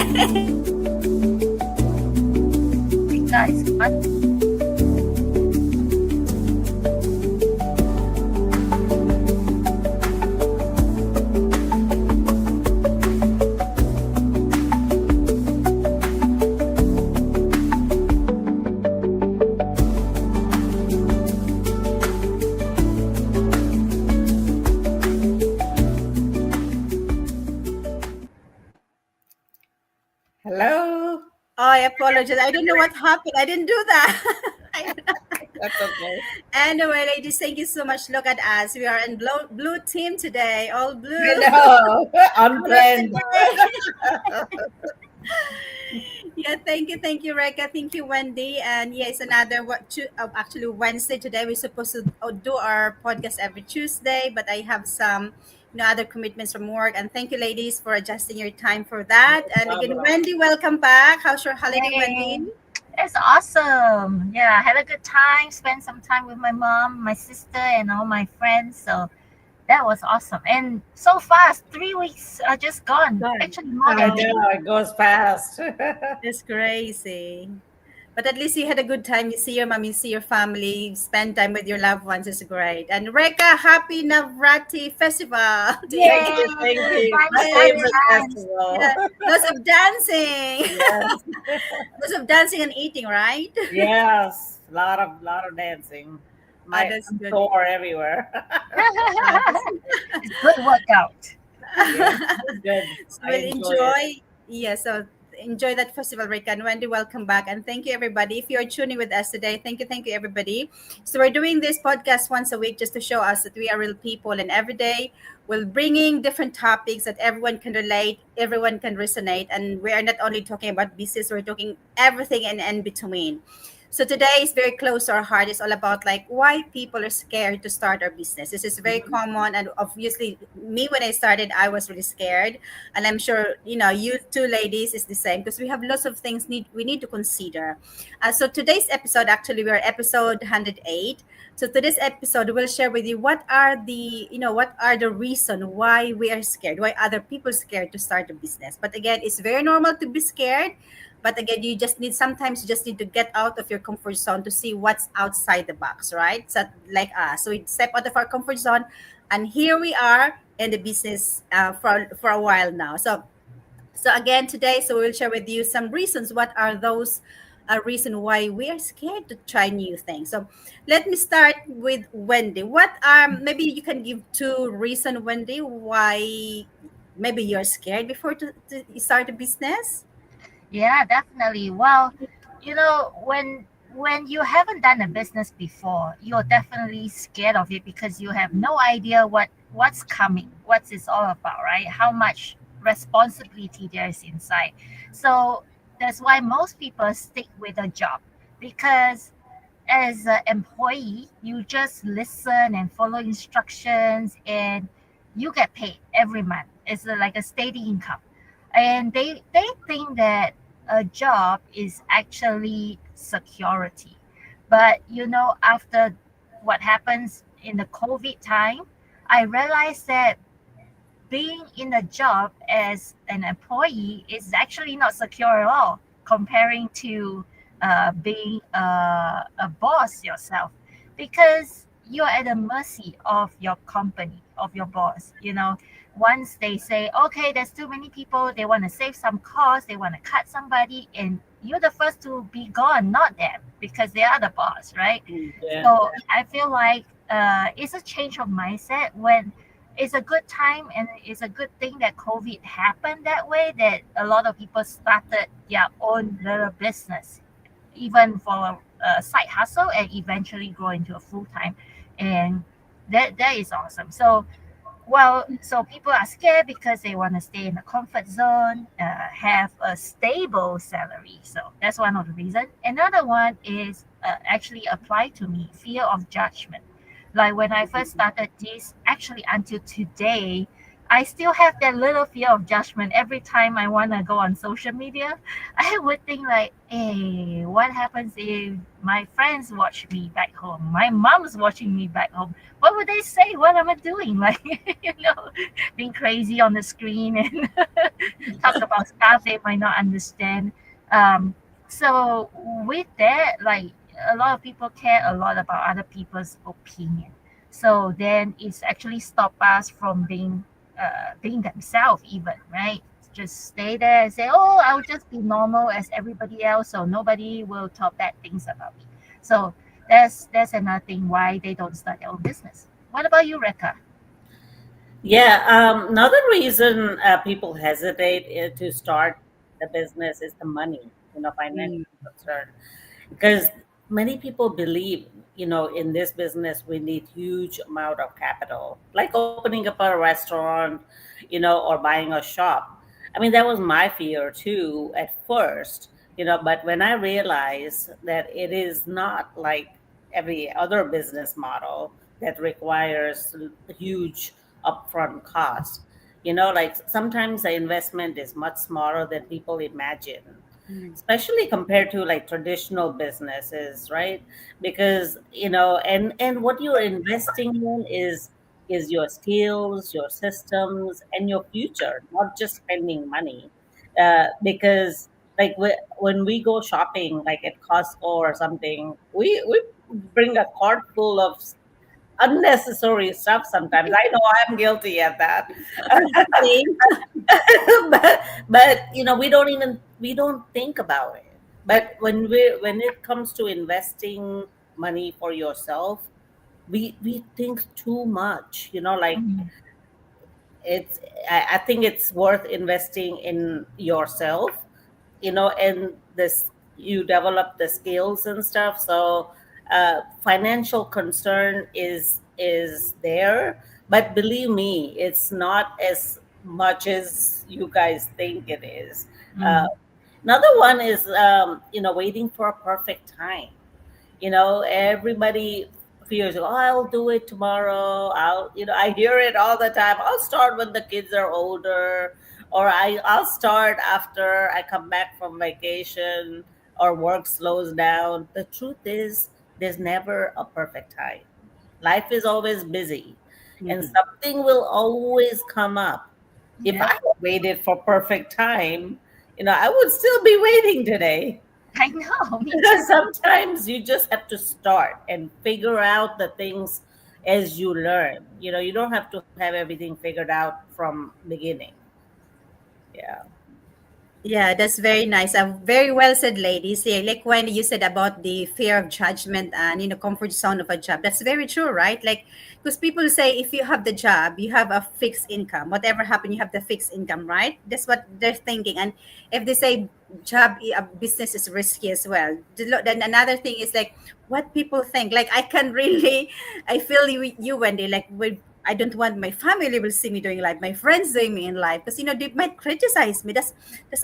Guys, what? Hello. Oh, I apologize. I don't know what happened. I didn't do that. That's okay. Anyway, ladies, thank you so much. Look at us. We are in blue team today. All blue. I know. On trend. Yeah, thank you, Reka, thank you, Wendy, and yeah, it's another actually Wednesday today. We're supposed to do our podcast every Tuesday, but I have some other commitments from work. And thank you, ladies, for adjusting your time for that. And again, Problem. Wendy, welcome back. How's your holiday, Hey, Wendy? it's awesome. Yeah, I had a good time. Spent some time with my mom, my sister, and all my friends. So that was awesome. And so fast, 3 weeks are just gone. Gone. Actually, more I than three. know it goes fast. It's crazy. But at least you had a good time. You see your mom, you see your family, you spend time with your loved ones. It's great. And Reka, happy Navrati Festival to you. Thank Yay! you. Thank you. Thanks, My thanks, favorite thanks. festival. Yeah, lots of dancing, Yes. lots of dancing and eating, right? Yes. Lot of dancing. Ah, My that's I'm good. sore everywhere. It's good workout. Yes. It's good. So I we'll enjoy it. enjoy. Yeah, so enjoy that festival, Rika. And Wendy, welcome back. And thank you, everybody. If you're tuning with us today, thank you, everybody. So we're doing this podcast once a week just to show us that we are real people. And every day we're bringing different topics that everyone can relate, everyone can resonate. And we are not only talking about business, we're talking everything and in between. So today is very close to our heart. It's all about like why people are scared to start our business. This is very common, and obviously, me when I started, I was really scared, and I'm sure you two ladies is the same because we have lots of things we need to consider. So today's episode, actually, we are episode 108. So today's episode, we'll share with you what are the reason why we are scared, why other people scared to start a business. But again, it's very normal to be scared. But again, sometimes you just need to get out of your comfort zone to see what's outside the box, right? So like us, so we step out of our comfort zone, and here we are in the business for a while now. So again today, so we'll share with you some reasons. What are those reason why we are scared to try new things? So let me start with Wendy. What maybe you can give two reason, Wendy, why maybe you're scared before to start a business. Yeah, definitely. Well, when you haven't done a business before, you're definitely scared of it because you have no idea what's coming, what it's all about, right? How much responsibility there is inside. So that's why most people stick with a job because as an employee, you just listen and follow instructions and you get paid every month. It's like a steady income. And they think that a job is actually security. But after what happens in the COVID time, I realized that being in a job as an employee is actually not secure at all comparing to being a boss yourself because you're at the mercy of your company, of your boss. Once they say, okay, there's too many people, they want to save some cost, they want to cut somebody, and you're the first to be gone, not them, because they are the boss, right? Yeah. So I feel like it's a change of mindset when it's a good time and it's a good thing that COVID happened that way, that a lot of people started their own little business, even for a side hustle and eventually grow into a full time. And that is awesome. So people are scared because they want to stay in the comfort zone, have a stable salary. So that's one of the reasons. Another one is actually applied to me, fear of judgment. Like when I first started this, actually until today, I still have that little fear of judgment every time I want to go on social media. I would think like, hey, what happens if my friends watch me back home? My mom's watching me back home. What would they say? What am I doing? Like, being crazy on the screen and talk about about stuff they might not understand. So with that, like a lot of people care a lot about other people's opinion. So then it's actually stop us from being themselves even, right? Just stay there and say, oh, I'll just be normal as everybody else, so nobody will talk bad things about me. So that's another thing why they don't start their own business. What about you, Reka? Yeah, another reason people hesitate to start the business is the money, financial Mm. concern. Because many people believe, in this business we need huge amount of capital, like opening up a restaurant, or buying a shop. I mean, that was my fear too at first, but when I realized that it is not like every other business model that requires huge upfront cost. Like sometimes the investment is much smaller than people imagine, Mm. especially compared to like traditional businesses, right? Because and what you're investing in is your skills, your systems, and your future, not just spending money. Because like when we go shopping, like at Costco or something, we bring a cart full of unnecessary stuff. Sometimes I know I'm guilty at that. Same. but we don't think about it. But when it comes to investing money for yourself, we think too much, like Mhm. it's I think it's worth investing in yourself, and this you develop the skills and stuff. So financial concern is there, but believe me, it's not as much as you guys think it is. uh, Mhm. Another one is waiting for a perfect time. Everybody fears, oh, I'll do it tomorrow. I hear it all the time. I'll start when the kids are older, or I'll start after I come back from vacation or work slows down. The truth is, there's never a perfect time. Life is always busy, and Mhm. something will always come up. If I Yep. had waited for perfect time, I would still be waiting today. I know, me too. Sometimes you just have to start and figure out the things as you learn. You don't have to have everything figured out from beginning. Yeah. Yeah, that's very nice. Very well said, ladies. Yeah, like when you said about the fear of judgment and comfort zone of a job. That's very true, right? Like because people say if you have the job, you have a fixed income. Whatever happened, you have the fixed income, right? That's what they're thinking. And if they say business is risky as well, then another thing is like what people think. Like I can really, I feel you Wendy. Like with I don't want my family will see me doing life, my friends doing me in life, because they might criticize me. That's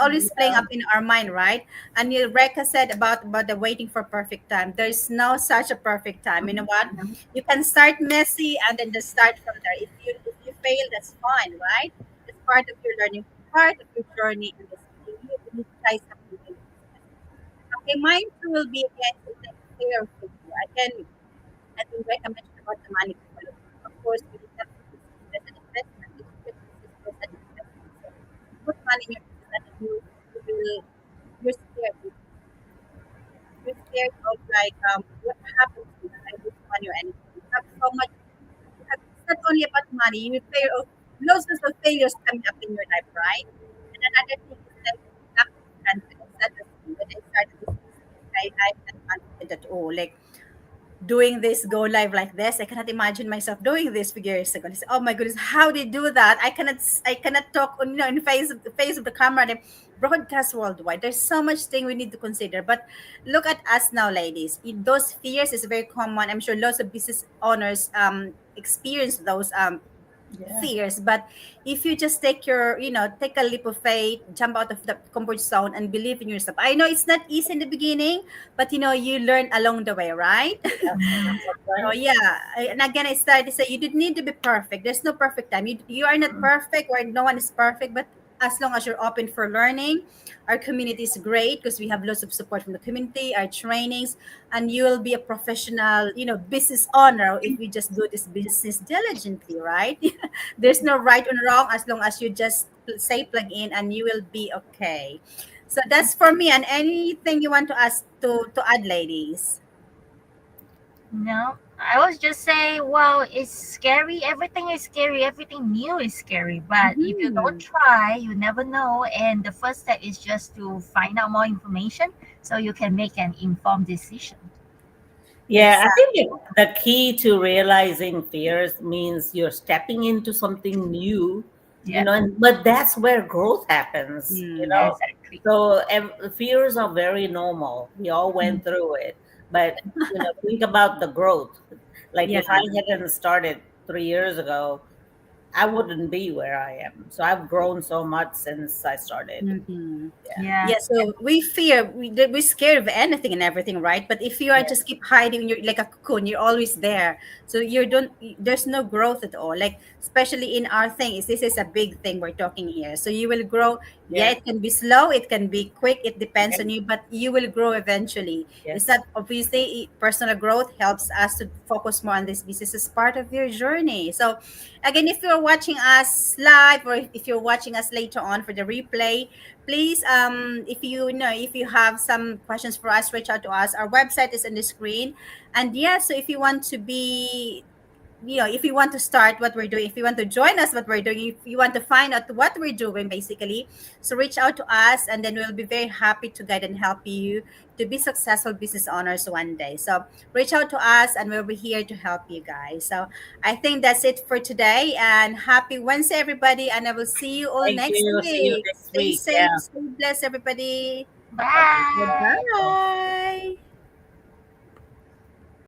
always playing Yeah. up in our mind, right? And Reka said about the waiting for perfect time. There's no such a perfect time. You know what? You can start messy and then just start from there. If you fail, that's fine, right? It's part of your learning, part of your journey, and this you need to try something new. Okay, mine too will be again is like fair for you. I think Reka mentioned about the money before. Of course, we have to see it as an investment. You look at business as an investment. So you put money in your business and then you will you're scared. You're scared of like what happens if I lose money or anything. You have so much. It's not only about money. You fear of lots of failures coming up in your life, right? And another thing is like lack of confidence. That was me. When I started this business, I'm not confident at all. Like doing this go live like this, I cannot imagine myself doing this few years ago. I said, oh my goodness, how they do that? I cannot talk on in face of the camera and broadcast worldwide. There's so much thing we need to consider. But look at us now, ladies. Those fears is very common. I'm sure lots of business owners experience those Yeah. fears. But if you just take a leap of faith, jump out of the comfort zone and believe in yourself. I know it's not easy in the beginning, but you learn along the way, right? Yeah. That's So right. yeah, and again, I started to say you didn't need to be perfect. There's no perfect time. You are not perfect, or no one is perfect. But as long as you're open for learning, our community is great because we have lots of support from the community, our trainings, and you will be a professional, business owner if you just do this business diligently, right? There's no right and wrong as long as you just say plug in, and you will be okay. So that's for me. And anything you want to ask to add, ladies? No, I was just say, well, it's scary. Everything is scary. Everything new is scary. But if you don't Hmm. try, you never know. And the first step is just to find out more information so you can make an informed decision. Yeah, I think the key to realizing fears means you're stepping into something new, Yeah, but that's where growth happens. exactly. So fears are very normal. We all went through it, but think about the growth. Like Yeah. if I hadn't started 3 years ago, I wouldn't be where I am. So I've grown so much since I started. Mhm. Yeah. Yeah, Yeah, so we fear, we're scared of anything and everything, right? But if you are Yeah. just keep hiding, you're like a cocoon, you're always there. So you don't, there's no growth at all. Like, especially in our thing, is this is a big thing we're talking here. So you will grow. Yeah, Yeah. it can be slow, it can be quick, it depends Yeah. on you, but you will grow eventually. Is Yes. that obviously personal growth helps us to focus more on this business as part of your journey. So again, if you're watching us live or if you're watching us later on for the replay, please if you know if you have some questions for us, reach out to us. Our website is on the screen. And yeah, so if you want to be, if you want to start what we're doing, if you want to join us what we're doing, if you want to find out what we're doing basically, so reach out to us, and then we'll be very happy to guide and help you to be successful business owners one day. So reach out to us and we'll be here to help you guys. So I think that's it for today, and happy Wednesday everybody, and I will see you all Thank next you. See you week. next Stay week. safe, Yeah. stay blessed everybody. Okay. bye. Bye.